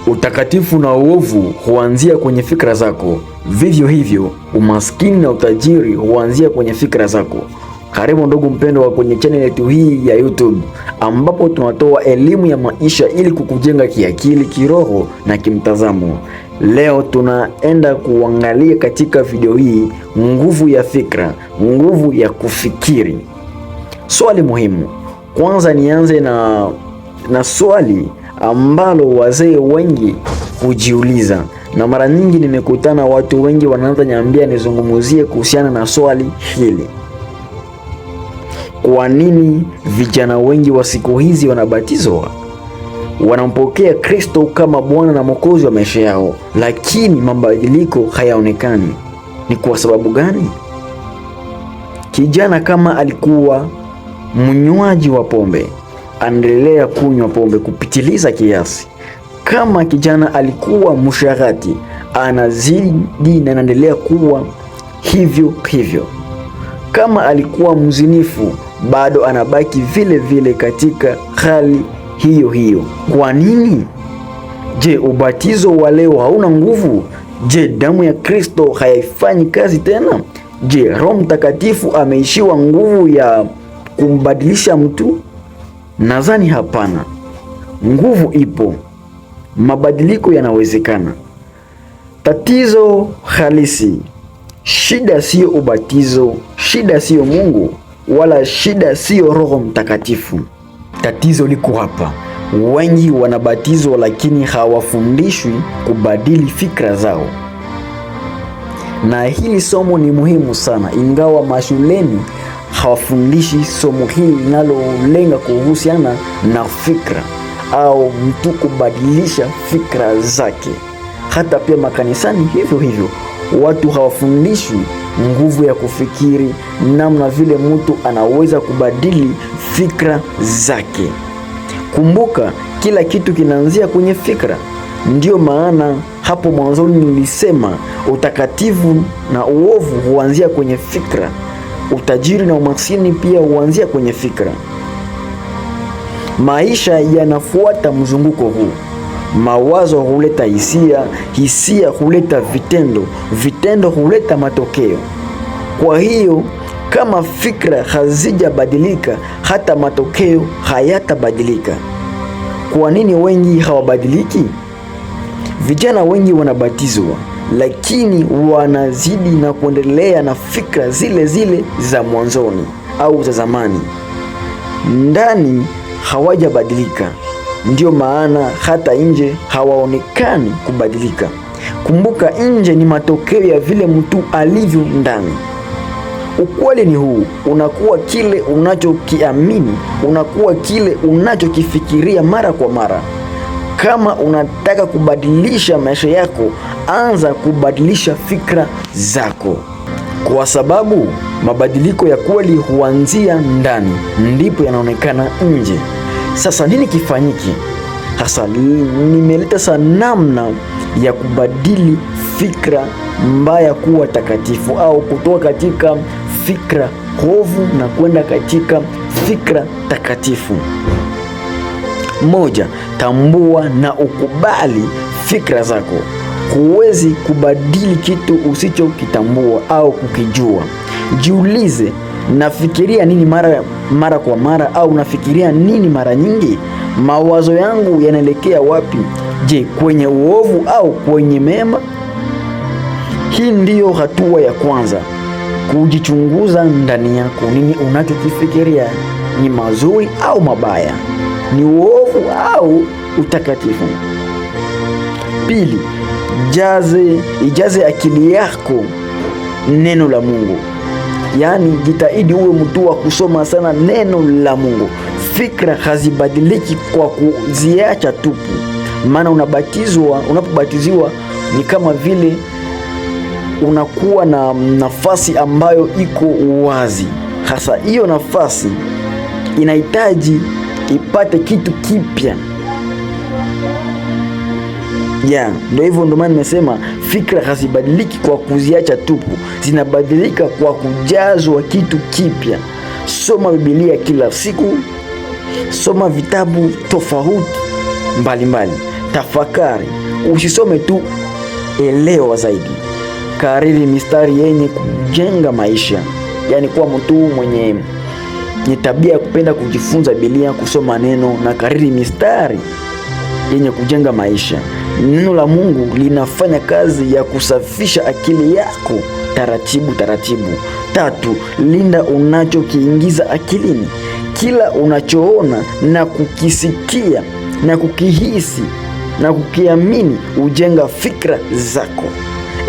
Utakatifu na uovu huanzia kwenye fikra zako. Vivyo hivyo, umaskini na utajiri huanzia kwenye fikra zako. Karibu ndugu mpendwa kwenye channel yetu hii ya YouTube ambapo tunatoa elimu ya maisha ili kukujenga kiakili, kiroho na kimtazamo. Leo tunaenda kuangalia katika video hii nguvu ya fikra, nguvu ya kufikiri. Swali muhimu. Kwanza nianze na swali ambalo wazee wengi hujiuliza, na mara nyingi nimekutana watu wengi wanaanza niambia nizungumuzie kuhusiana na swali hili. Kwa nini vijana wengi wa siku hizi wanabatizwa? Wanampokea Kristo kama Bwana na Mwokozi wa maisha yao, lakini mabadiliko hayaonekani. Ni kwa sababu gani? Kijana kama alikuwa mnywaji wa pombe, anaendelea kunywa pombe kupitiliza kiasi. Kama kijana alikuwa msharati, anazidi na anaendelea kuwa hivyo hivyo. Kama alikuwa mzinifu, bado anabaki vile vile katika hali hiyo hiyo. Kwa nini? Je, ubatizo wa leo hauna nguvu? Je, damu ya Kristo haifanyi kazi tena? Je, Roho Mtakatifu ameishiwa nguvu ya kumbadilisha mtu? Nadhani hapana. Nguvu ipo. Mabadiliko yanawezekana. Tatizo halisi, shida sio ubatizo, shida sio Mungu, wala shida sio Roho Mtakatifu. Tatizo liko hapa. Wengi wanabatizwa lakini hawafundishwi kubadili fikra zao. Na hili somo ni muhimu sana, ingawa mashuleni hawafundishi somo hili linalolenga kuhusiana na fikra au mtu kubadilisha fikra zake. Hata pia makanisani hivyo hivyo, watu hawafundishwi nguvu ya kufikiri, namna vile mtu anaweza kubadili fikra zake. Kumbuka, kila kitu kinaanzia kwenye fikra. Ndiyo maana hapo mwanzoni nilisema utakatifu na uovu huanzia kwenye fikra. Utajiri na umaskini pia huanzia kwenye fikra. Maisha yanafuata mzunguko huu. Mawazo huleta hisia, hisia huleta vitendo, vitendo huleta matokeo. Kwa hiyo kama fikra hazijabadilika, hata matokeo hayatabadilika. Kwa nini wengi hawabadiliki? Vijana wengi wanabatizwa, lakini wanazidi na kuendelea na fikra zile zile za mwanzoni au za zamani. Ndani hawajabadilika. Ndio maana hata nje hawaonekani kubadilika. Kumbuka, nje ni matokeo ya vile mtu alivyo ndani. Ukweli ni huu, unakuwa kile unachokiamini, unakuwa kile unachokifikiria mara kwa mara. Kama unataka kubadilisha maisha yako, anza kubadilisha fikra zako, kwa sababu mabadiliko ya kweli huanzia ndani, ndipo yanaonekana nje. Sasa nini kifanyike? Hasa nimeleta namna ya kubadili fikra mbaya kuwa takatifu, au kutoka katika fikra hovu na kwenda katika fikra takatifu. Moja, tambua na ukubali fikra zako. Huwezi kubadili kitu usichokitambua au kukijua. Jiulize, nafikiria nini mara kwa mara, au nafikiria nini mara nyingi? Mawazo yangu yanaelekea wapi? Je, kwenye uovu au kwenye mema? Hii ndiyo hatua ya kwanza, kujichunguza ndani yako. Nini unachokifikiria? Ni mazuri au mabaya? Ni uovu au utakatifu? Pili, ijaze akili yako neno la Mungu. Yaani jitahidi uwe mtu wa kusoma sana neno la Mungu. Fikra hazibadiliki kwa kuziacha tupu. Maana unapobatiziwa ni kama vile unakuwa na nafasi ambayo iko wazi. Hasa hiyo nafasi inahitaji ipate kitu kipya. Ndio hivyo, ndio maana nimesema fikra hazibadiliki kwa kuziacha tupu, zinabadilika kwa kujazwa kitu kipya. Soma Biblia kila siku, soma vitabu tofauti mbalimbali. tafakari. Usisome tu, elewa zaidi. Kariri mistari yenye kujenga maisha, yaani kuwa mtu mwenye tabia ya kupenda kujifunza Biblia, kusoma neno na kariri mistari yenye kujenga maisha. Neno la Mungu linafanya kazi ya kusafisha akili yako taratibu taratibu. 3, linda unachokiingiza akilini. Kila unachoona na kukisikia na kukihisi na kukiamini hujenga fikra zako.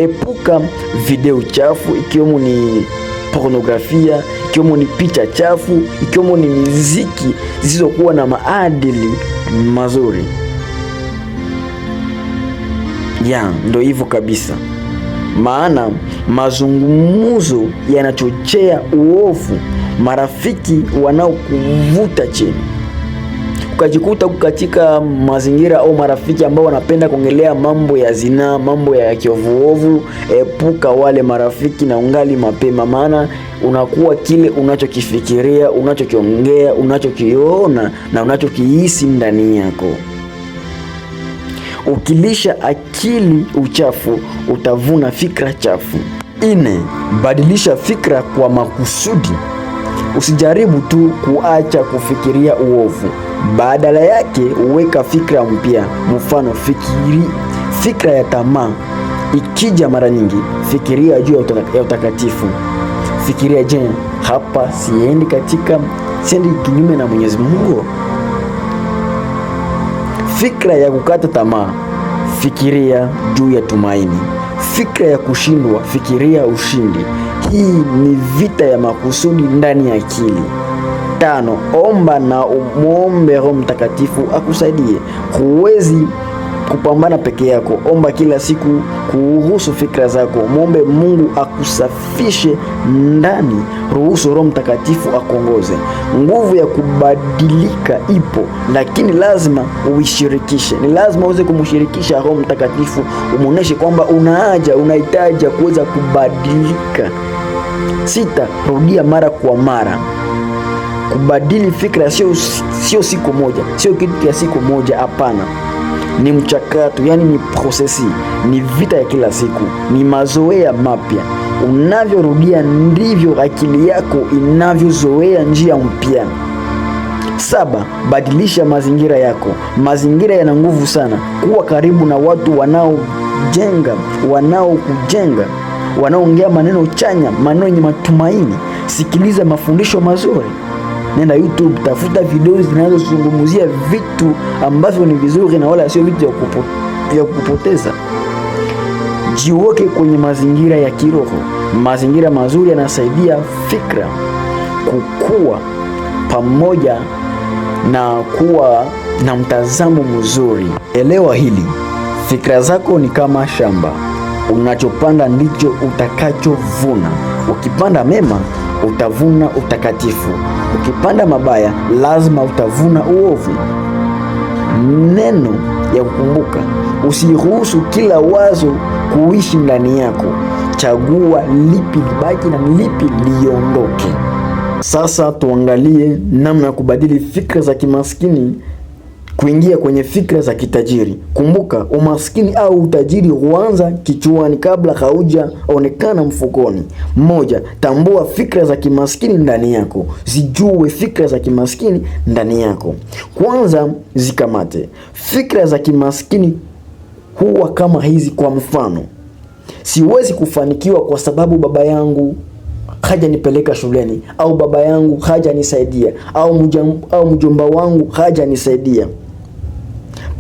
Epuka video chafu, ikiwemo ni pornografia, ikiwemo ni picha chafu, ikiwemo ni muziki zisizokuwa na maadili mazuri. Ndo hivyo kabisa. Maana mazungumzo yanachochea uovu, marafiki wanaokuvuta chini. Ukajikuta katika mazingira au marafiki ambao wanapenda kuongelea mambo ya zinaa, mambo ya kiovuovu, epuka wale marafiki na ungali mapema, maana unakuwa kile unachokifikiria, unachokiongea, unachokiona na unachokihisi ndani yako. Ukilisha akili uchafu, utavuna fikra chafu. 4, badilisha fikra kwa makusudi. Usijaribu tu kuacha kufikiria uovu, badala yake uweka fikra mpya. Mfano, fikra ya tamaa ikija mara nyingi, fikiria juu ya utakatifu. Fikiria, je, hapa siendi kinyume na Mwenyezi Mungu? Fikra ya kukata tamaa, fikiria juu ya tumaini. Fikra ya kushindwa, fikiria ushindi. Hii ni vita ya makusudi ndani ya akili. 5, omba na umuombe Roho Mtakatifu akusaidie. Huwezi kupambana peke yako. Omba kila siku kuhusu fikra zako. Muombe Mungu akusafishe ndani. Ruhusu Roho Mtakatifu akuongoze. Nguvu ya kubadilika ipo, lakini lazima uishirikishe. Ni lazima uweze kumshirikisha Roho Mtakatifu, umuoneshe kwamba unahitaji kuweza kubadilika. 6, rudia mara kwa mara. Kubadili fikra sio siku moja, sio kitu cha siku moja, hapana. Ni mchakato, yani ni prosesi, ni vita ya kila siku, ni mazoea mapya. Unavyorudia ndivyo akili yako inavyozoea njia mpya. 7, badilisha mazingira yako. Mazingira yana nguvu sana. Kuwa karibu na watu wanaokujenga, wanaongea maneno chanya, maneno yenye matumaini. Sikiliza mafundisho mazuri. Nenda YouTube, tafuta video zinazozungumzia vitu ambavyo ni vizuri na wala sio vitu vya kupoteza. Jiweke kwenye mazingira ya kiroho. Mazingira mazuri yanasaidia fikra kukua pamoja na kuwa na mtazamo mzuri. Elewa hili, fikra zako ni kama shamba. Unachopanda ndicho utakachovuna. Ukipanda mema, utavuna utakatifu. Ukipanda mabaya, lazima utavuna uovu. Neno ya kukumbuka: usiruhusu kila wazo kuishi ndani yako. Chagua lipi libaki na lipi liondoke. Sasa tuangalie namna ya kubadili fikra za kimaskini kuingia kwenye fikra za kitajiri. Kumbuka, umaskini au utajiri huanza kichwani kabla haujaonekana mfukoni. 1, tambua fikra za kimaskini ndani yako. Zijue fikra za kimaskini ndani yako. Kwanza zikamate. Fikra za kimaskini huwa kama hizi. Kwa mfano, siwezi kufanikiwa kwa sababu baba yangu hajanipeleka shuleni, au baba yangu hajanisaidia, au mjomba wangu hajanisaidia.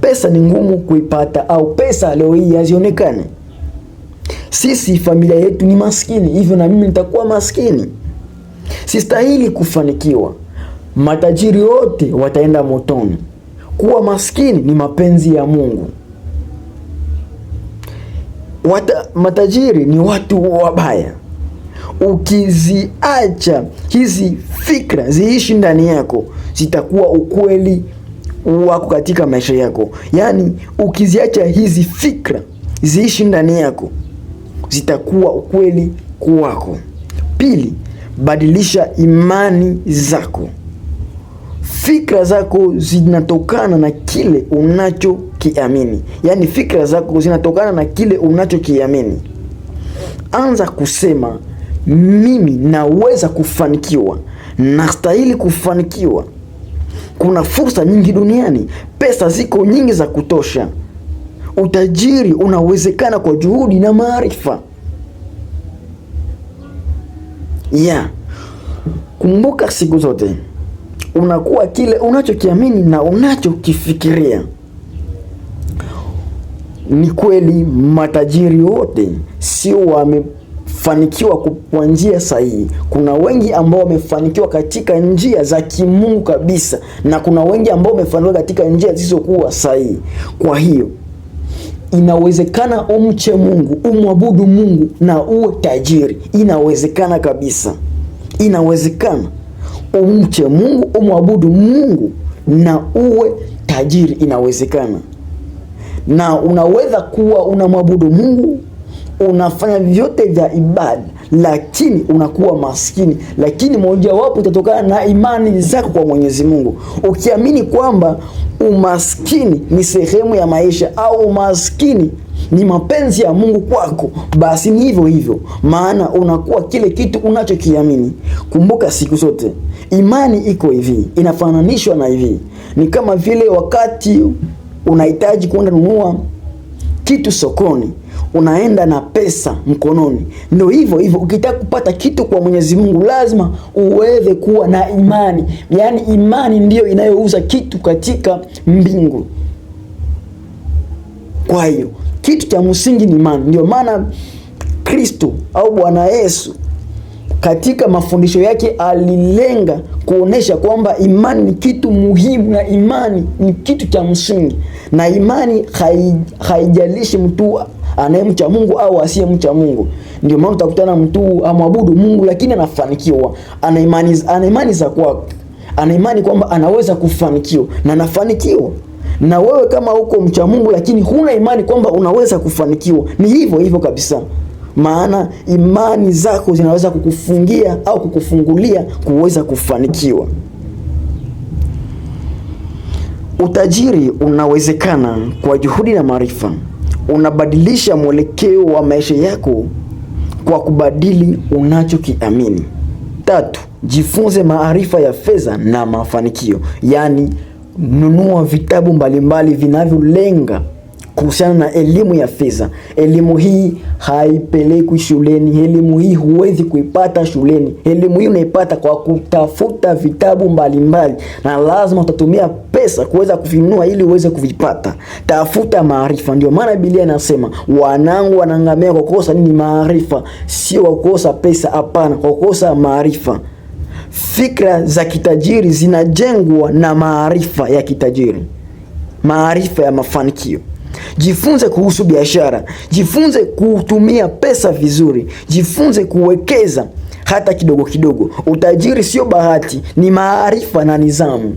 Pesa ni ngumu kuipata, au pesa leo hii hazionekane. Sisi familia yetu ni maskini, hivyo na mimi nitakuwa maskini. Sistahili kufanikiwa. Matajiri wote wataenda motoni. Kuwa maskini ni mapenzi ya Mungu. Matajiri ni watu wabaya. Ukiziacha hizi fikra ziishi ndani yako, zitakuwa ukweli wako katika maisha yako. Yaani, ukiziacha hizi fikra ziishi ndani yako, zitakuwa ukweli wako. 2, badilisha imani zako. Fikra zako zinatokana na kile unachokiamini. Yaani fikra zako zinatokana na kile unachokiamini. Anza kusema mimi naweza kufanikiwa, nastahili kufanikiwa. Kuna fursa nyingi duniani, pesa ziko nyingi za kutosha. Utajiri unawezekana kwa juhudi na maarifa. Kumbuka siku zote unakuwa kile unachokiamini na unachokifikiria. Ni kweli matajiri wote sio wamefanikiwa kwa njia sahihi. Kuna wengi ambao wamefanikiwa katika njia za kimungu kabisa, na kuna wengi ambao wamefanikiwa katika njia zisizokuwa sahihi. Kwa hiyo inawezekana umche Mungu, umwabudu Mungu na uwe tajiri. Inawezekana kabisa. Inawezekana umche Mungu, umwabudu Mungu na uwe tajiri. Inawezekana. Na unaweza kuwa unamwabudu Mungu, unafanya vyote vya ibada, lakini unakuwa maskini. Lakini mojawapo itatokana na imani zako kwa Mwenyezi Mungu. Ukiamini kwamba umaskini ni sehemu ya maisha, au umaskini ni mapenzi ya Mungu kwako, basi ni hivyo hivyo, maana unakuwa kile kitu unachokiamini. Kumbuka siku zote imani iko hivi, inafananishwa na hivi. Ni kama vile wakati unahitaji kwenda kununua kitu sokoni, unaenda na pesa mkononi. Ndio hivyo hivyo, ukitaka kupata kitu kwa Mwenyezi Mungu lazima uweze kuwa na imani. Yaani imani ndiyo inayouza kitu katika mbingu. Kwa hiyo kitu cha msingi ni imani. Ndio maana Kristo au Bwana Yesu katika mafundisho yake alilenga kuonesha kwamba imani ni kitu muhimu, na imani ni kitu cha msingi. Na imani haijalishi mtu anayemcha Mungu au asiyemcha Mungu. Ndio maana utakutana mtu amwabudu Mungu lakini anafanikiwa, ana imani za kwake, ana imani kwamba anaweza kufanikiwa na anafanikiwa. Na wewe kama uko mcha Mungu lakini huna imani kwamba unaweza kufanikiwa, ni hivyo hivyo kabisa. Maana imani zako zinaweza kukufungia au kukufungulia kuweza kufanikiwa. Utajiri unawezekana kwa juhudi na maarifa. Unabadilisha mwelekeo wa maisha yako kwa kubadili unachokiamini. 3. Jifunze maarifa ya fedha na mafanikio. Yaani nunua vitabu mbalimbali vinavyolenga kuhusiana na elimu ya fedha. Elimu hii haipelekwi shuleni. Elimu hii huwezi kuipata shuleni. Elimu hii unaipata kwa kutafuta vitabu mbalimbali, na lazima utatumia pesa kuweza kuvinunua ili uweze kuvipata. Tafuta maarifa. Ndio maana Biblia inasema wanangu wanaangamia kwa kukosa nini? Maarifa. Sio kwa kukosa pesa, hapana, kwa kukosa maarifa. Fikra za kitajiri zinajengwa na maarifa ya kitajiri, maarifa ya mafanikio. Jifunze kuhusu biashara, jifunze kutumia pesa vizuri, jifunze kuwekeza hata kidogo kidogo. Utajiri sio bahati, ni maarifa na nidhamu.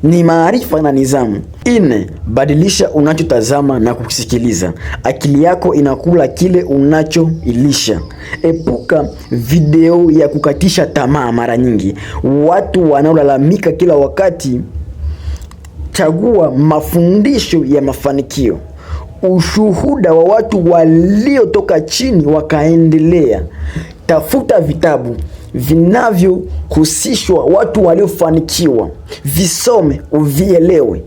Ni maarifa na nidhamu. 4. Badilisha unachotazama na kusikiliza. Akili yako inakula kile unachoilisha. Epuka video ya kukatisha tamaa mara nyingi, watu wanaolalamika kila wakati. Chagua mafundisho ya mafanikio, ushuhuda wa watu waliotoka chini wakaendelea. Tafuta vitabu vinavyohusishwa watu waliofanikiwa, visome uvielewe.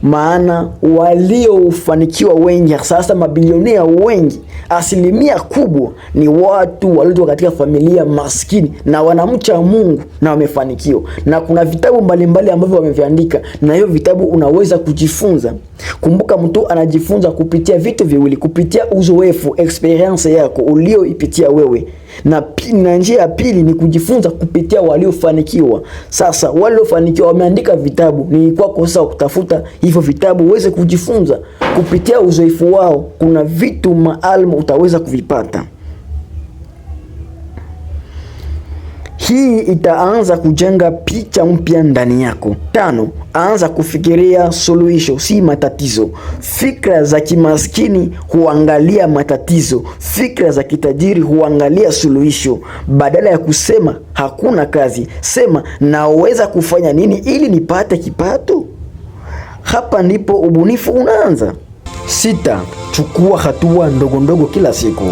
Maana waliofanikiwa wengi, sasa mabilionea wengi, asilimia kubwa ni watu waliotoka katika familia maskini na wanamcha Mungu na wamefanikiwa. Na kuna vitabu mbalimbali ambavyo wameviandika, na hiyo vitabu unaweza kujifunza. Kumbuka mtu anajifunza kupitia vitu viwili, kupitia uzoefu, experience yako ulioipitia wewe, na njia ya pili ni kujifunza kupitia waliofanikiwa. Sasa waliofanikiwa wameandika vitabu, ni kwako sasa kutafuta hivyo vitabu uweze kujifunza kupitia uzoefu wao. Kuna vitu maalum utaweza kuvipata. Hii itaanza kujenga picha mpya ndani yako. 5. Anza kufikiria suluhisho, si matatizo. Fikra za kimaskini huangalia matatizo, fikra za kitajiri huangalia suluhisho. Badala ya kusema hakuna kazi, sema naweza kufanya nini ili nipate kipato. Hapa ndipo ubunifu unaanza. 6. Chukua hatua ndogo ndogo kila siku.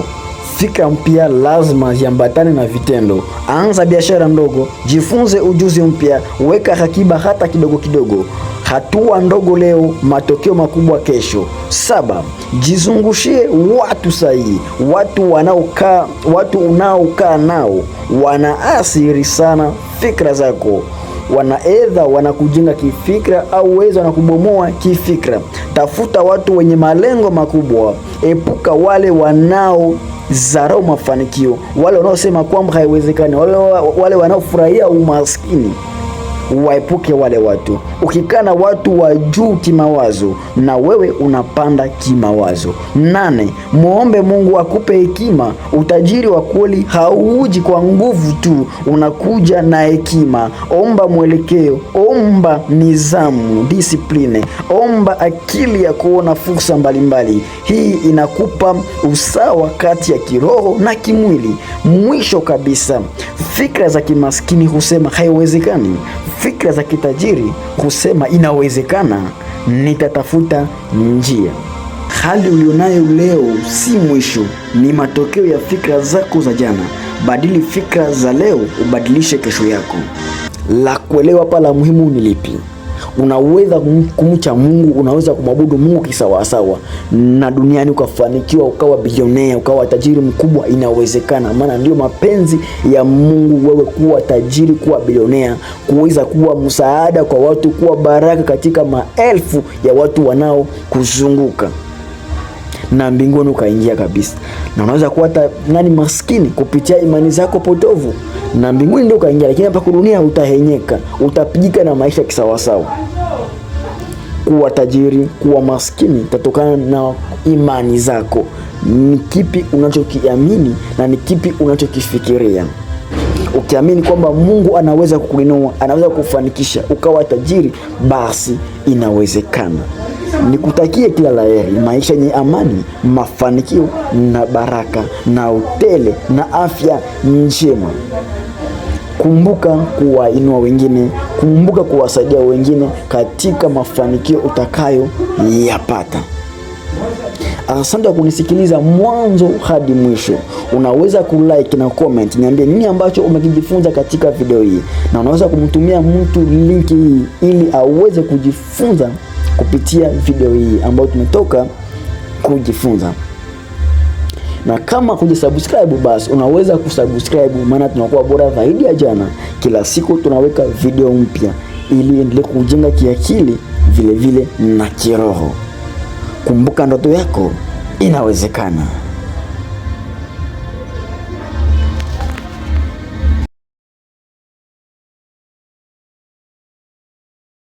Fikra mpya lazima ziambatane na vitendo. Anza biashara ndogo, jifunze ujuzi mpya, weka akiba hata kidogo kidogo. Hatua ndogo leo, matokeo makubwa kesho. 7. Jizungushie watu sahihi. Watu unaokaa nao wanaathiri sana fikra zako. Wanakujenga kifikra au wanakubomoa kifikra. Tafuta watu wenye malengo makubwa. Epuka wale wanaodharau mafanikio, wale wanaosema kwamba haiwezekani, wale wanaofurahia umaskini. Waepuke wale watu. Ukikaa na watu wa juu kimawazo, na wewe unapanda kimawazo. 8. Muombe Mungu akupe hekima. Utajiri wa kweli hauji kwa nguvu tu, unakuja na hekima. Omba mwelekeo, omba nidhamu, discipline, omba akili ya kuona fursa mbalimbali. Hii inakupa usawa kati ya kiroho na kimwili. Mwisho kabisa, fikra za kimaskini husema haiwezekani. Fikra za kitajiri husema inawezekana, nitatafuta njia. Hali ulionayo leo si mwisho, ni matokeo ya fikra zako za jana. Badili fikra za leo, ubadilishe kesho yako. La kuelewa pala muhimu ni lipi? Unaweza kumcha Mungu, unaweza kumwabudu Mungu kisawasawa na duniani ukafanikiwa, ukawa bilionea, ukawa tajiri mkubwa. Inawezekana, maana ndio mapenzi ya Mungu, wewe kuwa tajiri, kuwa bilionea, kuweza kuwa msaada kwa watu, kuwa baraka katika maelfu ya watu wanao kuzunguka, na mbinguni ukaingia kabisa. Na unaweza kuwa maskini kupitia imani zako potovu, na mbinguni ndio ukaingia, lakini hapa dunia utahenyeka, utapigika na maisha kisawasawa. Kuwa tajiri, kuwa maskini tatokana na imani zako. Ni kipi unachokiamini na ni kipi unachokifikiria? Ukiamini kwamba Mungu anaweza kukuinua, anaweza kufanikisha ukawa tajiri, basi inawezekana. Nikutakie kila laheri, maisha yenye amani, mafanikio na baraka na utele na afya njema. Kumbuka kuwainua wengine, kumbuka kuwasaidia wengine katika mafanikio utakayo yapata. Asante kwa kunisikiliza mwanzo hadi mwisho. Unaweza kulike na comment, niambie nini ambacho umekijifunza katika video hii, na unaweza kumtumia mtu linki hii ili aweze kujifunza kupitia video hii ambayo tumetoka kujifunza. Na kama hujasubscribe, basi unaweza kusubscribe, maana tunakuwa bora zaidi ya jana. Kila siku tunaweka video mpya ili endelee kujenga kiakili vile vile na kiroho. Kumbuka, ndoto yako inawezekana.